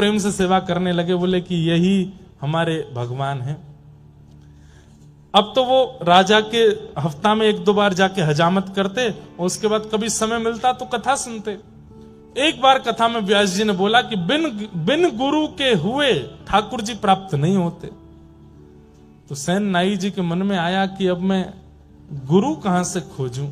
प्रेम से सेवा करने लगे, बोले कि यही हमारे भगवान हैं। अब तो वो राजा के हफ्ता में 1-2 बार जाके हजामत करते, और उसके बाद कभी समय मिलता तो कथा सुनते। एक बार कथा में व्यास जी ने बोला कि बिन गुरु के हुए ठाकुर जी प्राप्त नहीं होते। तो सेन नाई जी के मन में आया कि अब मैं गुरु कहां से खोजूं।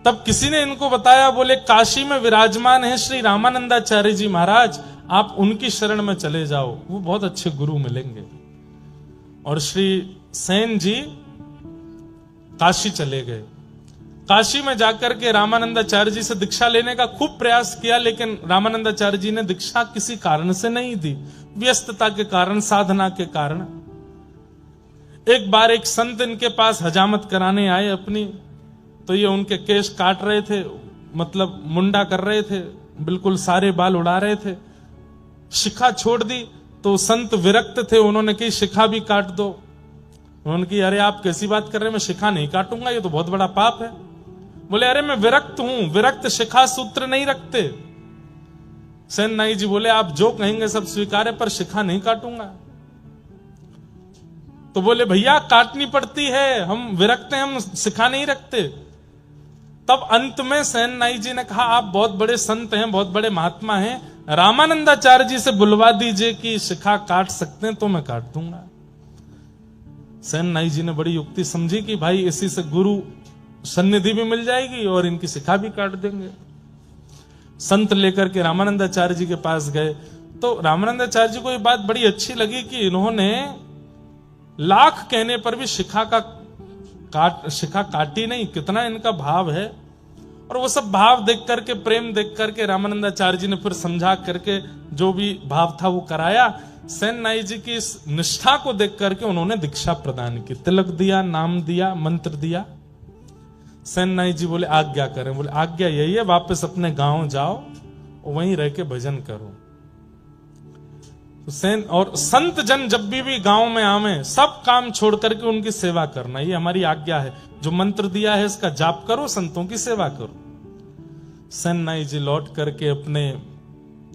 तब किसी ने इनको बताया, बोले काशी में विराजमान है श्री रामानंदाचार्य जी महाराज, आप उनकी शरण में चले जाओ, वो बहुत अच्छे गुरु मिलेंगे। और श्री सेन जी काशी चले गए। काशी में जाकर के रामानंदाचार्य जी से दीक्षा लेने का खूब प्रयास किया, लेकिन रामानंदाचार्य जी ने दीक्षा किसी कारण से नहीं दी, व्यस्तता के कारण, साधना के कारण। एक बार एक संत इनके पास हजामत कराने आए अपनी, तो ये उनके केश काट रहे थे, मतलब मुंडा कर रहे थे, बिल्कुल सारे बाल उड़ा रहे थे। शिखा छोड़ दी तो संत विरक्त थे, उन्होंने कही शिखा भी काट दो। उन्होंने कही अरे आप कैसी बात कर रहे हैं, मैं शिखा नहीं काटूंगा, ये तो बहुत बड़ा पाप है। बोले अरे मैं विरक्त हूं, विरक्त शिखा सूत्र नहीं रखते। सेन नाई जी बोले आप जो कहेंगे सब स्वीकार है, पर शिखा नहीं काटूंगा। तो बोले भैया काटनी पड़ती है, हम विरक्त हैं, हम शिखा नहीं रखते। तब अंत में सेन नाई जी ने कहा आप बहुत बड़े संत हैं, बहुत बड़े महात्मा हैं, रामानंदाचार्य जी से बुलवा दीजिए कि शिखा काट सकते हैं तो मैं काट दूंगा। सेन नाई जी ने बड़ी युक्ति समझी कि भाई इसी से गुरु सन्निधि भी मिल जाएगी और इनकी शिखा भी काट देंगे। संत लेकर के रामानंदाचार्य जी के पास गए, तो रामानंदाचार्य जी को ये बात बड़ी अच्छी लगी कि इन्होंने लाख कहने पर भी शिखा काटी नहीं, कितना इनका भाव है। और वो सब भाव देख करके, प्रेम देख करके रामानंदाचार्य जी ने फिर समझा करके जो भी भाव था वो कराया। सेन नाई जी की इस निष्ठा को देख करके उन्होंने दीक्षा प्रदान की, तिलक दिया, नाम दिया, मंत्र दिया। सेन नाई जी बोले आज्ञा करें। बोले आज्ञा यही है, वापस अपने गांव जाओ और वहीं रह के भजन करो। तो सेन और संत जन जब भी गांव में आवे, सब काम छोड़ करके उनकी सेवा करना, ये हमारी आज्ञा है। जो मंत्र दिया है इसका जाप करो, संतों की सेवा करो। सेन नाई जी लौट करके अपने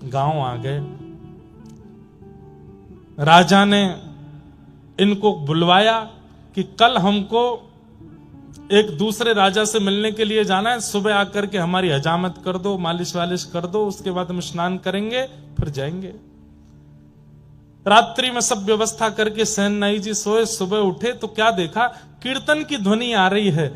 गांव आ गए। राजा ने इनको बुलवाया कि कल हमको एक दूसरे राजा से मिलने के लिए जाना है, सुबह आकर के हमारी हजामत कर दो, मालिश वालिश कर दो, उसके बाद हम स्नान करेंगे फिर जाएंगे। रात्रि में सब व्यवस्था करके सेन नाई जी सोए। सुबह उठे तो क्या देखा, कीर्तन की ध्वनि आ रही है।